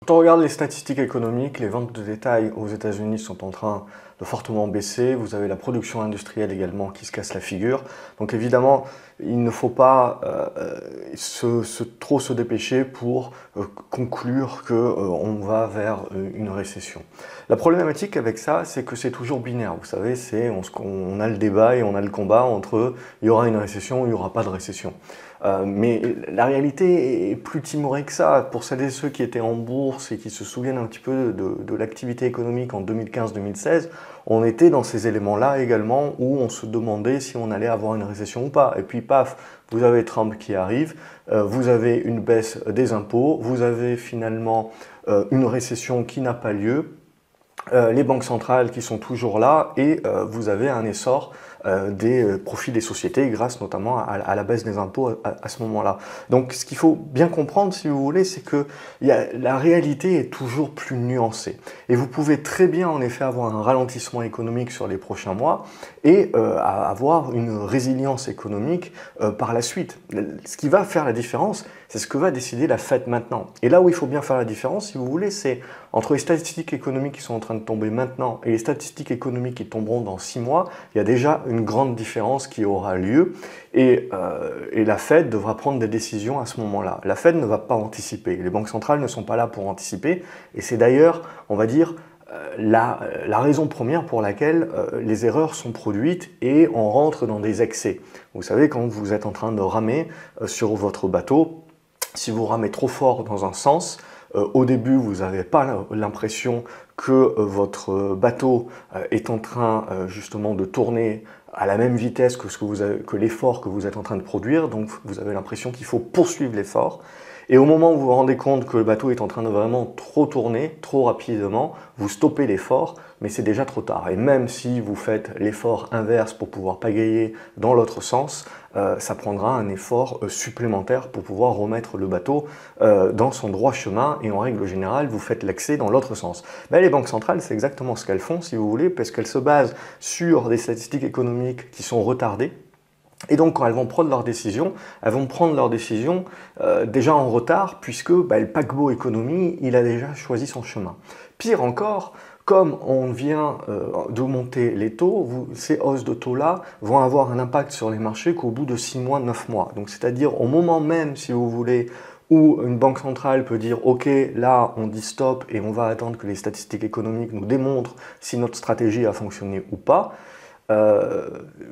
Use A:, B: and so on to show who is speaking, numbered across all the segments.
A: Quand on regarde les statistiques économiques, les ventes de détail aux États-Unis sont en train de fortement baisser. Vous avez la production industrielle également qui se casse la figure. Donc évidemment, il ne faut pas trop se dépêcher pour conclure qu'on va vers une récession. La problématique avec ça, c'est que c'est toujours binaire. Vous savez, on a le débat et on a le combat entre il y aura une récession ou il n'y aura pas de récession. Mais la réalité est plus timorée que ça. Pour celles et ceux qui étaient en bourse et qui se souviennent un petit peu de l'activité économique en 2015-2016, on était dans ces éléments-là également où on se demandait si on allait avoir une récession ou pas. Et puis paf, vous avez Trump qui arrive, vous avez une baisse des impôts, vous avez finalement une récession qui n'a pas lieu, les banques centrales qui sont toujours là et vous avez un essor des profits des sociétés grâce notamment à la baisse des impôts à ce moment-là. Donc ce qu'il faut bien comprendre, si vous voulez, c'est que la réalité est toujours plus nuancée. Et vous pouvez très bien en effet avoir un ralentissement économique sur les prochains mois et avoir une résilience économique par la suite. Ce qui va faire la différence, c'est ce que va décider la Fed maintenant. Et là où il faut bien faire la différence, si vous voulez, c'est entre les statistiques économiques qui sont en train de tomber maintenant et les statistiques économiques qui tomberont dans 6 mois, il y a déjà une grande différence qui aura lieu et la Fed devra prendre des décisions à ce moment-là. La Fed ne va pas anticiper, les banques centrales ne sont pas là pour anticiper et c'est d'ailleurs, on va dire, la raison première pour laquelle les erreurs sont produites et on rentre dans des excès. Vous savez, quand vous êtes en train de ramer sur votre bateau, si vous ramez trop fort dans un sens, au début, vous n'avez pas l'impression que votre bateau est en train justement de tourner à la même vitesse que l'effort que vous êtes en train de produire, donc vous avez l'impression qu'il faut poursuivre l'effort. Et au moment où vous vous rendez compte que le bateau est en train de vraiment trop tourner, trop rapidement, vous stoppez l'effort, mais c'est déjà trop tard. Et même si vous faites l'effort inverse pour pouvoir pagayer dans l'autre sens, ça prendra un effort supplémentaire pour pouvoir remettre le bateau dans son droit chemin. Et en règle générale, vous faites l'accès dans l'autre sens. Mais les banques centrales, c'est exactement ce qu'elles font, si vous voulez, parce qu'elles se basent sur des statistiques économiques qui sont retardées. Et donc, quand elles vont prendre leurs décisions, déjà en retard, puisque le paquebot économie, il a déjà choisi son chemin. Pire encore, comme on vient de monter les taux, ces hausses de taux-là vont avoir un impact sur les marchés qu'au bout de 6 mois, 9 mois. Donc, c'est-à-dire au moment même, si vous voulez, où une banque centrale peut dire « Ok, là, on dit stop et on va attendre que les statistiques économiques nous démontrent si notre stratégie a fonctionné ou pas »,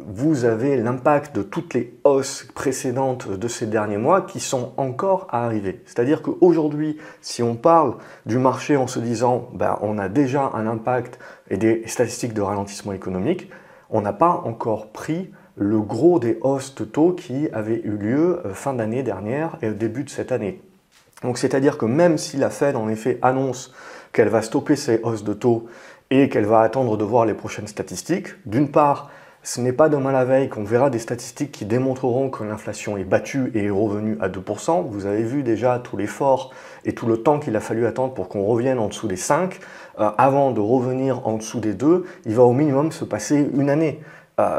A: vous avez l'impact de toutes les hausses précédentes de ces derniers mois qui sont encore à arriver. C'est-à-dire qu'aujourd'hui, si on parle du marché en se disant on a déjà un impact et des statistiques de ralentissement économique, on n'a pas encore pris le gros des hausses de taux qui avaient eu lieu fin d'année dernière et au début de cette année. Donc c'est-à-dire que même si la Fed en effet annonce qu'elle va stopper ses hausses de taux et qu'elle va attendre de voir les prochaines statistiques. D'une part, ce n'est pas demain la veille qu'on verra des statistiques qui démontreront que l'inflation est battue et est revenue à 2%. Vous avez vu déjà tout l'effort et tout le temps qu'il a fallu attendre pour qu'on revienne en dessous des 5. Avant de revenir en dessous des 2, il va au minimum se passer une année.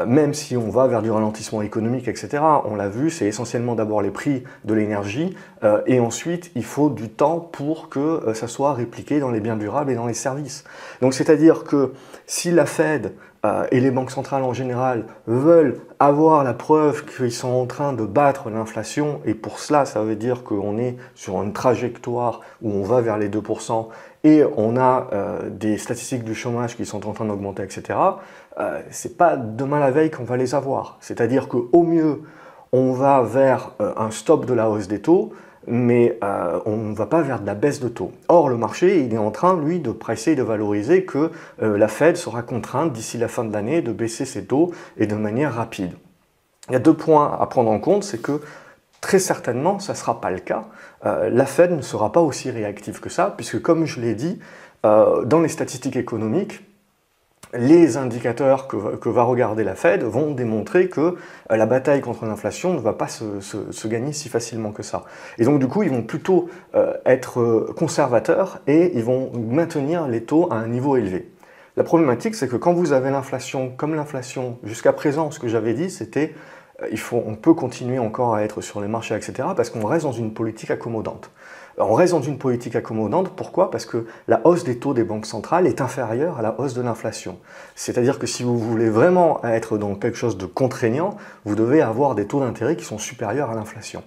A: Même si on va vers du ralentissement économique, etc. On l'a vu, c'est essentiellement d'abord les prix de l'énergie et ensuite il faut du temps pour que ça soit répliqué dans les biens durables et dans les services. Donc c'est-à-dire que si la Fed et les banques centrales en général veulent avoir la preuve qu'ils sont en train de battre l'inflation, et pour cela ça veut dire qu'on est sur une trajectoire où on va vers les 2%, et on a des statistiques du chômage qui sont en train d'augmenter, etc., c'est pas demain la veille qu'on va les avoir. C'est-à-dire qu'au mieux, on va vers un stop de la hausse des taux, mais on ne va pas vers de la baisse de taux. Or, le marché, il est en train, lui, de presser et de valoriser que la Fed sera contrainte d'ici la fin de l'année de baisser ses taux et de manière rapide. Il y a 2 points à prendre en compte, c'est que très certainement, ça ne sera pas le cas. La Fed ne sera pas aussi réactive que ça, puisque comme je l'ai dit, dans les statistiques économiques, les indicateurs que va regarder la Fed vont démontrer que la bataille contre l'inflation ne va pas se gagner si facilement que ça. Et donc du coup, ils vont plutôt être conservateurs et ils vont maintenir les taux à un niveau élevé. La problématique, c'est que quand vous avez l'inflation, comme l'inflation, jusqu'à présent, ce que j'avais dit, c'était on peut continuer encore à être sur les marchés, etc., parce qu'on reste dans une politique accommodante. On reste dans une politique accommodante. Pourquoi? Parce que la hausse des taux des banques centrales est inférieure à la hausse de l'inflation. C'est-à-dire que si vous voulez vraiment être dans quelque chose de contraignant, vous devez avoir des taux d'intérêt qui sont supérieurs à l'inflation.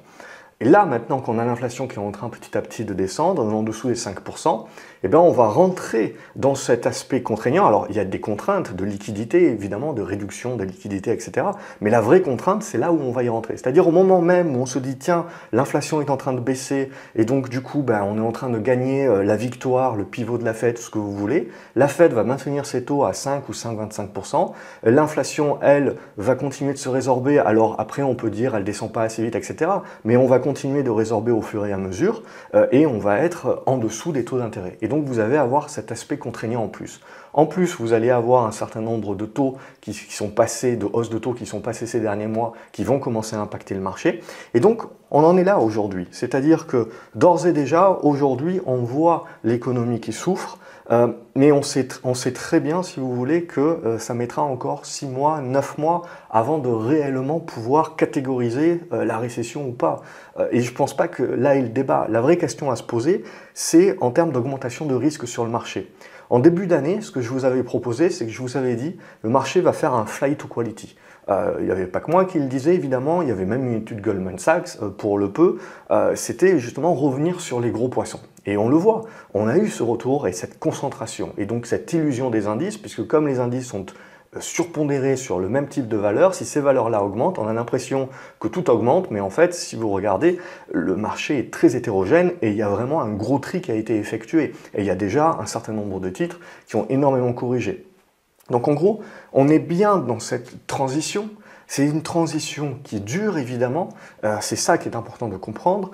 A: Et là, maintenant qu'on a l'inflation qui est en train petit à petit de descendre, en dessous des 5%, eh bien, on va rentrer dans cet aspect contraignant. Alors, il y a des contraintes de liquidité, évidemment, de réduction de liquidité, etc. Mais la vraie contrainte, c'est là où on va y rentrer. C'est-à-dire au moment même où on se dit, tiens, l'inflation est en train de baisser, et donc, du coup, ben, on est en train de gagner la victoire, le pivot de la Fed, tout ce que vous voulez. La Fed va maintenir ses taux à 5 ou 5,25%. L'inflation, elle, va continuer de se résorber. Alors, après, on peut dire, elle descend pas assez vite, etc. Mais on va continuer de résorber au fur et à mesure, et on va être en dessous des taux d'intérêt. Et donc vous allez avoir cet aspect contraignant en plus. En plus, vous allez avoir un certain nombre de taux qui sont passés, de hausses de taux qui sont passés ces derniers mois, qui vont commencer à impacter le marché. Et donc, on en est là aujourd'hui. C'est-à-dire que d'ores et déjà, aujourd'hui, on voit l'économie qui souffre, mais on sait très bien, si vous voulez, que ça mettra encore 6 mois, 9 mois avant de réellement pouvoir catégoriser la récession ou pas. Et je ne pense pas que là est le débat. La vraie question à se poser, c'est en termes d'augmentation de risque sur le marché. En début d'année, ce que je vous avais proposé, c'est que je vous avais dit le marché va faire un flight to quality. Il n'y avait pas que moi qui le disais, évidemment, il y avait même une étude Goldman Sachs, pour le peu, c'était justement revenir sur les gros poissons. Et on le voit, on a eu ce retour et cette concentration, et donc cette illusion des indices, puisque comme les indices sont surpondérés sur le même type de valeurs, si ces valeurs-là augmentent, on a l'impression que tout augmente, mais en fait, si vous regardez, le marché est très hétérogène et il y a vraiment un gros tri qui a été effectué. Et il y a déjà un certain nombre de titres qui ont énormément corrigé. Donc en gros, on est bien dans cette transition. C'est une transition qui dure évidemment, c'est ça qui est important de comprendre,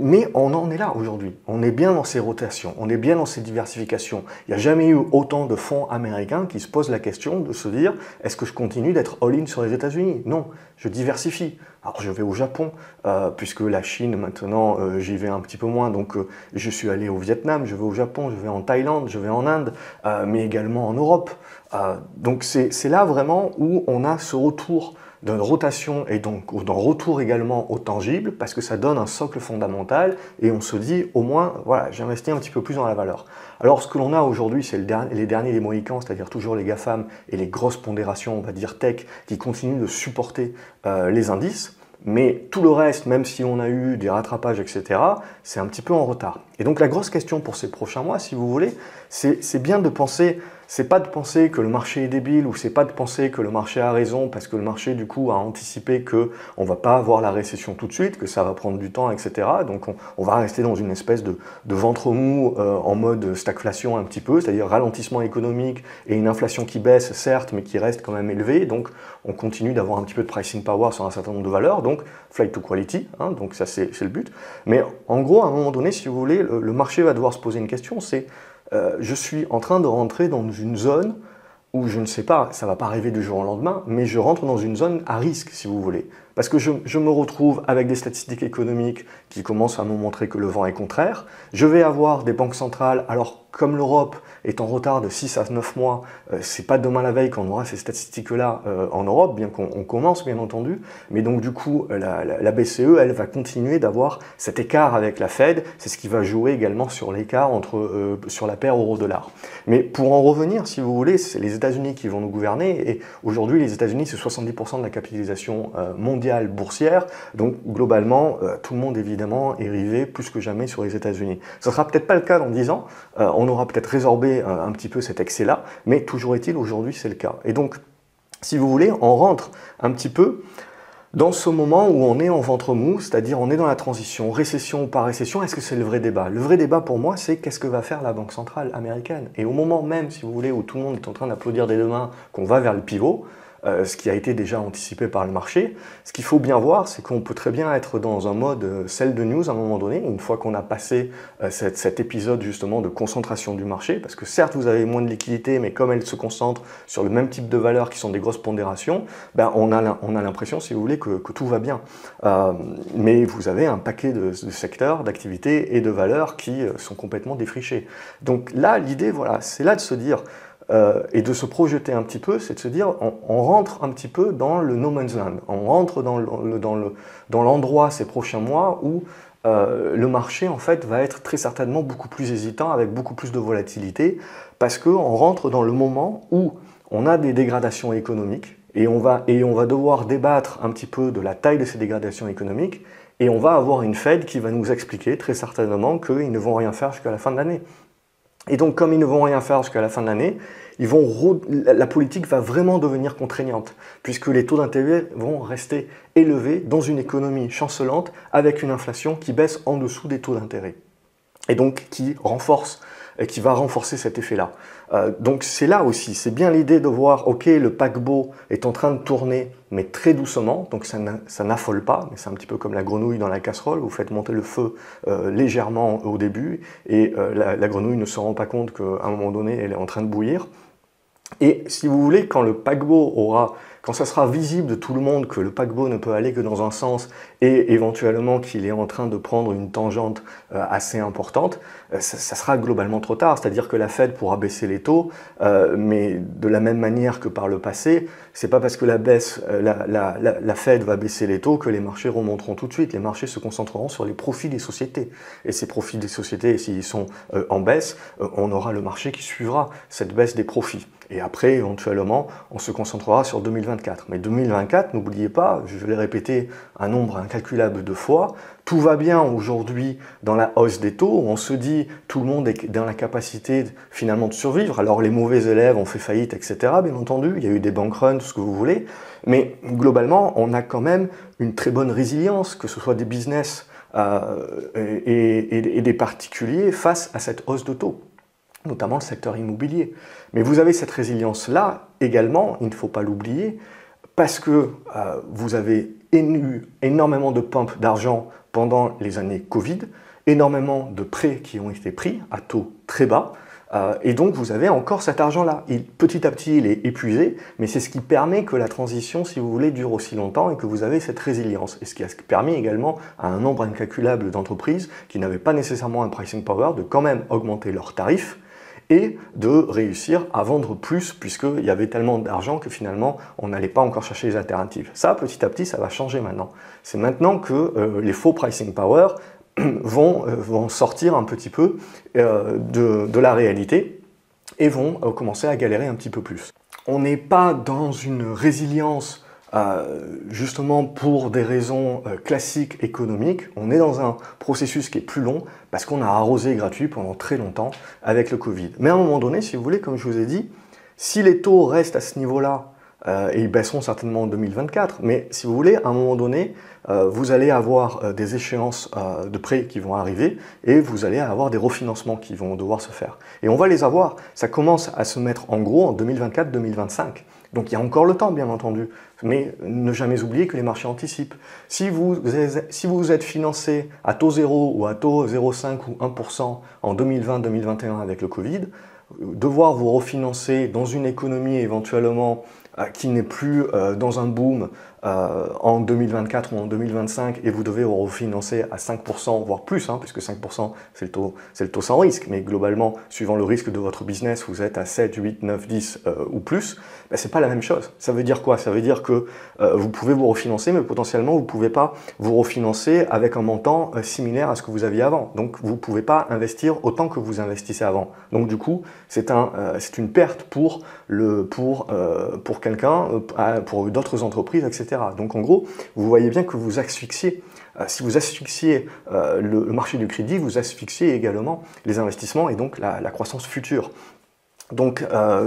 A: mais on en est là aujourd'hui. On est bien dans ces rotations, on est bien dans ces diversifications. Il n'y a jamais eu autant de fonds américains qui se posent la question de se dire est-ce que je continue d'être all-in sur les États-Unis? Non, je diversifie. Alors je vais au Japon, puisque la Chine maintenant j'y vais un petit peu moins, donc je suis allé au Vietnam, je vais au Japon, je vais en Thaïlande, je vais en Inde, mais également en Europe. Donc c'est là vraiment où on a ce retour d'une rotation et donc d'un retour également au tangible parce que ça donne un socle fondamental et on se dit au moins voilà j'investis un petit peu plus dans la valeur. Alors ce que l'on a aujourd'hui c'est les derniers des Mohicans, c'est-à-dire toujours les GAFAM et les grosses pondérations on va dire tech qui continuent de supporter les indices. Mais tout le reste, même si on a eu des rattrapages, etc., c'est un petit peu en retard. Et donc la grosse question pour ces prochains mois, si vous voulez, c'est bien de penser, c'est pas de penser que le marché est débile ou c'est pas de penser que le marché a raison parce que le marché du coup a anticipé qu'on va pas avoir la récession tout de suite, que ça va prendre du temps, etc. Donc on va rester dans une espèce de ventre mou en mode stagflation un petit peu, c'est-à-dire ralentissement économique et une inflation qui baisse certes mais qui reste quand même élevée. Donc on continue d'avoir un petit peu de pricing power sur un certain nombre de valeurs, donc flight to quality, hein, donc ça c'est le but. Mais en gros à un moment donné, si vous voulez, le marché va devoir se poser une question, c'est je suis en train de rentrer dans une zone où je ne sais pas, ça ne va pas arriver du jour au lendemain, mais je rentre dans une zone à risque, si vous voulez. Parce que je me retrouve avec des statistiques économiques qui commencent à me montrer que le vent est contraire. Je vais avoir des banques centrales, alors comme l'Europe est en retard de 6 à 9 mois, c'est pas demain la veille qu'on aura ces statistiques-là en Europe, bien qu'on commence bien entendu, mais donc du coup la BCE, elle va continuer d'avoir cet écart avec la Fed, c'est ce qui va jouer également sur l'écart sur la paire euro-dollar. Mais pour en revenir, si vous voulez, c'est les États-Unis qui vont nous gouverner, et aujourd'hui les États-Unis c'est 70% de la capitalisation mondiale boursière, donc globalement tout le monde évidemment est rivé plus que jamais sur les États-Unis. Ce ne sera peut-être pas le cas dans 10 ans, on aura peut-être résorbé un petit peu cet excès-là, mais toujours est-il, aujourd'hui c'est le cas. Et donc, si vous voulez, on rentre un petit peu dans ce moment où on est en ventre mou, c'est-à-dire on est dans la transition, récession ou pas récession, est-ce que c'est le vrai débat? Le vrai débat pour moi, c'est qu'est-ce que va faire la Banque centrale américaine? Et au moment même, si vous voulez, où tout le monde est en train d'applaudir des deux mains qu'on va vers le pivot, ce qui a été déjà anticipé par le marché. Ce qu'il faut bien voir, c'est qu'on peut très bien être dans un mode sell de news à un moment donné, une fois qu'on a passé cet épisode justement de concentration du marché, parce que certes vous avez moins de liquidité, mais comme elle se concentre sur le même type de valeurs qui sont des grosses pondérations, ben on a l'impression, si vous voulez, que tout va bien. Mais vous avez un paquet de secteurs, d'activités et de valeurs qui sont complètement défrichés. Donc là, l'idée, voilà, c'est là de se dire, et de se projeter un petit peu, c'est de se dire, on rentre un petit peu dans le no man's land, on rentre dans l'endroit ces prochains mois où le marché en fait va être très certainement beaucoup plus hésitant, avec beaucoup plus de volatilité, parce qu'on rentre dans le moment où on a des dégradations économiques et on va devoir débattre un petit peu de la taille de ces dégradations économiques, et on va avoir une Fed qui va nous expliquer très certainement qu'ils ne vont rien faire jusqu'à la fin de l'année. Et donc, comme ils ne vont rien faire jusqu'à la fin de l'année, la politique va vraiment devenir contraignante, puisque les taux d'intérêt vont rester élevés dans une économie chancelante avec une inflation qui baisse en dessous des taux d'intérêt. Et donc, qui va renforcer cet effet-là. Donc c'est là aussi, c'est bien l'idée de voir, ok, le paquebot est en train de tourner, mais très doucement, donc ça n'affole pas, mais c'est un petit peu comme la grenouille dans la casserole, vous faites monter le feu légèrement au début, et la grenouille ne se rend pas compte qu'à un moment donné, elle est en train de bouillir. Et si vous voulez, quand ça sera visible de tout le monde que le paquebot ne peut aller que dans un sens et éventuellement qu'il est en train de prendre une tangente assez importante, ça sera globalement trop tard. C'est-à-dire que la Fed pourra baisser les taux, mais de la même manière que par le passé, c'est pas parce que la Fed va baisser les taux que les marchés remonteront tout de suite. Les marchés se concentreront sur les profits des sociétés. Et ces profits des sociétés, s'ils sont en baisse, on aura le marché qui suivra cette baisse des profits. Et après, éventuellement, on se concentrera sur 2024. Mais 2024, n'oubliez pas, je l'ai répété un nombre incalculable de fois, tout va bien aujourd'hui dans la hausse des taux, on se dit tout le monde est dans la capacité finalement de survivre. Alors les mauvais élèves ont fait faillite, etc. Bien entendu, il y a eu des bank runs, tout ce que vous voulez, mais globalement, on a quand même une très bonne résilience, que ce soit des business et des particuliers face à cette hausse de taux, notamment le secteur immobilier. Mais vous avez cette résilience-là également, il ne faut pas l'oublier, parce que vous avez eu énormément de pompes d'argent pendant les années Covid, énormément de prêts qui ont été pris à taux très bas, et donc vous avez encore cet argent-là. Petit à petit, il est épuisé, mais c'est ce qui permet que la transition, si vous voulez, dure aussi longtemps et que vous avez cette résilience. Et ce qui a permis également à un nombre incalculable d'entreprises qui n'avaient pas nécessairement un pricing power de quand même augmenter leurs tarifs et de réussir à vendre plus, puisqu'il y avait tellement d'argent que finalement, on n'allait pas encore chercher les alternatives. Ça, petit à petit, ça va changer maintenant. C'est maintenant que les faux pricing power vont sortir un petit peu de la réalité et vont commencer à galérer un petit peu plus. On n'est pas dans une résilience justement pour des raisons classiques économiques, on est dans un processus qui est plus long parce qu'on a arrosé gratuit pendant très longtemps avec le Covid. Mais à un moment donné, si vous voulez, comme je vous ai dit, si les taux restent à ce niveau-là, et ils baisseront certainement en 2024, mais si vous voulez, à un moment donné, vous allez avoir des échéances de prêts qui vont arriver et vous allez avoir des refinancements qui vont devoir se faire. Et on va les avoir, ça commence à se mettre en gros en 2024-2025. Donc il y a encore le temps, bien entendu, mais ne jamais oublier que les marchés anticipent. Si vous êtes financé à taux 0 ou à taux 0,5 ou 1% en 2020-2021 avec le Covid, devoir vous refinancer dans une économie éventuellement qui n'est plus dans un boom en 2024 ou en 2025 et vous devez vous refinancer à 5%, voire plus, puisque 5% c'est le taux sans risque, mais globalement, suivant le risque de votre business, vous êtes à 7, 8, 9, 10 ou plus, ben, c'est pas la même chose. Ça veut dire quoi? Ça veut dire que vous pouvez vous refinancer, mais potentiellement vous ne pouvez pas vous refinancer avec un montant similaire à ce que vous aviez avant. Donc vous ne pouvez pas investir autant que vous investissez avant. Donc du coup, c'est une perte pour quelqu'un, pour d'autres entreprises, etc. Donc en gros, vous voyez bien que vous asphyxiez. Si vous asphyxiez le marché du crédit, vous asphyxiez également les investissements et donc la croissance future. Donc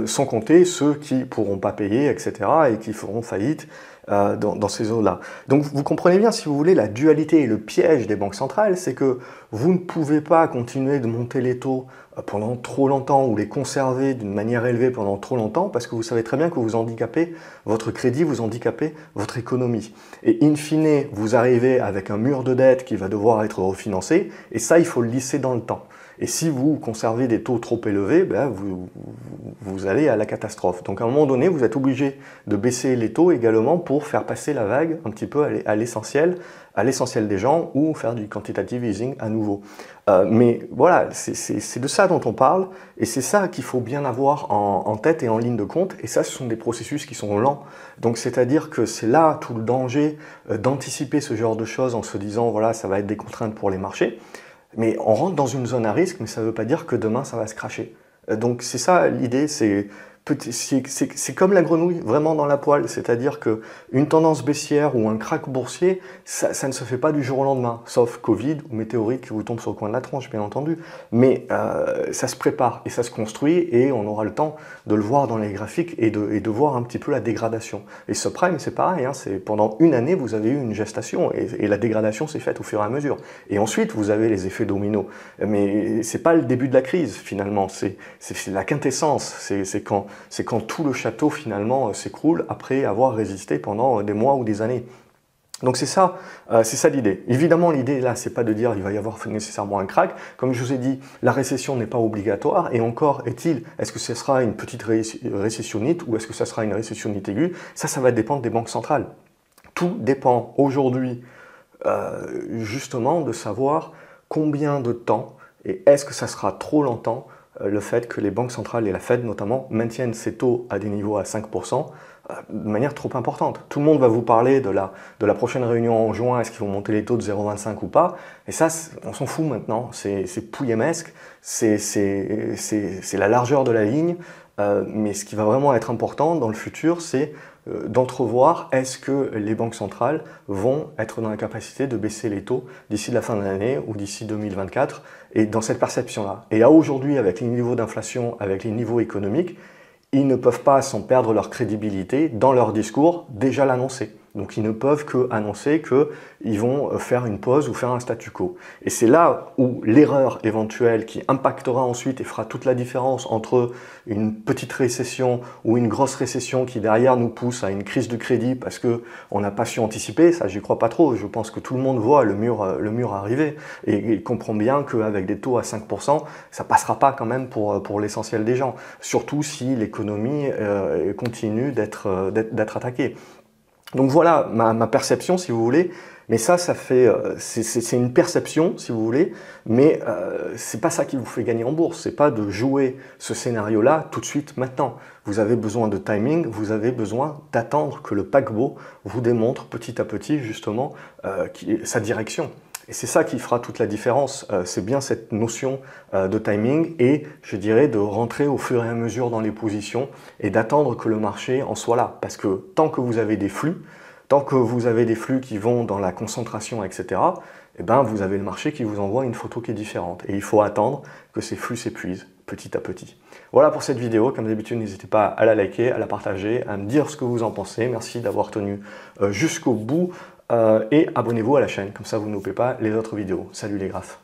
A: sans compter ceux qui ne pourront pas payer, etc. et qui feront faillite dans ces eaux-là. Donc vous comprenez bien, si vous voulez, la dualité et le piège des banques centrales, c'est que vous ne pouvez pas continuer de monter les taux pendant trop longtemps ou les conserver d'une manière élevée pendant trop longtemps parce que vous savez très bien que vous handicapez votre crédit, vous handicapez votre économie. Et in fine, vous arrivez avec un mur de dette qui va devoir être refinancé et ça, il faut le lisser dans le temps. Et si vous conservez des taux trop élevés, ben vous allez à la catastrophe. Donc à un moment donné, vous êtes obligé de baisser les taux également pour faire passer la vague un petit peu à l'essentiel des gens, ou faire du quantitative easing à nouveau. Mais voilà, c'est de ça dont on parle, et c'est ça qu'il faut bien avoir en tête et en ligne de compte, et ça, ce sont des processus qui sont lents. Donc c'est-à-dire que c'est là tout le danger d'anticiper ce genre de choses en se disant, voilà, ça va être des contraintes pour les marchés, mais on rentre dans une zone à risque, mais ça ne veut pas dire que demain, ça va se crasher. Donc c'est ça l'idée, c'est comme la grenouille vraiment dans la poêle, c'est-à-dire qu'une tendance baissière ou un krach boursier, ça ne se fait pas du jour au lendemain, sauf Covid ou météorite qui vous tombe sur le coin de la tronche, bien entendu. Mais ça se prépare et ça se construit, et on aura le temps de le voir dans les graphiques et de voir un petit peu la dégradation. Et subprime, c'est pareil, hein, pendant une année, vous avez eu une gestation, et la dégradation s'est faite au fur et à mesure. Et ensuite, vous avez les effets dominos. Mais c'est pas le début de la crise, finalement, c'est la quintessence, c'est quand tout le château finalement s'écroule après avoir résisté pendant des mois ou des années. Donc c'est ça l'idée. Évidemment, l'idée là, c'est pas de dire il va y avoir nécessairement un krach. Comme je vous ai dit, la récession n'est pas obligatoire, et encore est-ce que ce sera une petite récessionnite ou est-ce que ça sera une récessionnite aiguë? Ça va dépendre des banques centrales. Tout dépend aujourd'hui justement de savoir combien de temps, et est-ce que ça sera trop longtemps, le fait que les banques centrales et la Fed notamment maintiennent ces taux à des niveaux à 5% de manière trop importante. Tout le monde va vous parler de la prochaine réunion en juin, est-ce qu'ils vont monter les taux de 0,25 ou pas, et ça, on s'en fout maintenant, c'est pouillemesque, c'est la largeur de la ligne, mais ce qui va vraiment être important dans le futur, c'est d'entrevoir est-ce que les banques centrales vont être dans la capacité de baisser les taux d'ici la fin de l'année ou d'ici 2024, et dans cette perception-là. Et aujourd'hui, avec les niveaux d'inflation, avec les niveaux économiques, ils ne peuvent pas sans perdre leur crédibilité dans leur discours déjà l'annoncer. Donc ils ne peuvent que annoncer qu'ils vont faire une pause ou faire un statu quo. Et c'est là où l'erreur éventuelle qui impactera ensuite et fera toute la différence entre une petite récession ou une grosse récession qui derrière nous pousse à une crise de crédit parce qu'on n'a pas su anticiper, ça j'y crois pas trop. Je pense que tout le monde voit le mur arriver et comprend bien qu'avec des taux à 5%, ça passera pas quand même pour l'essentiel des gens. Surtout si l'économie continue d'être attaquée. Donc voilà ma perception, si vous voulez, mais c'est une perception, si vous voulez, mais c'est pas ça qui vous fait gagner en bourse, c'est pas de jouer ce scénario-là tout de suite, maintenant. Vous avez besoin de timing, vous avez besoin d'attendre que le paquebot vous démontre petit à petit, justement, sa direction. Et c'est ça qui fera toute la différence, c'est bien cette notion de timing, et je dirais de rentrer au fur et à mesure dans les positions et d'attendre que le marché en soit là. Parce que tant que vous avez des flux qui vont dans la concentration, etc., eh ben vous avez le marché qui vous envoie une photo qui est différente. Et il faut attendre que ces flux s'épuisent petit à petit. Voilà pour cette vidéo. Comme d'habitude, n'hésitez pas à la liker, à la partager, à me dire ce que vous en pensez. Merci d'avoir tenu jusqu'au bout. Et abonnez-vous à la chaîne, comme ça vous ne loupez pas les autres vidéos. Salut les graphes!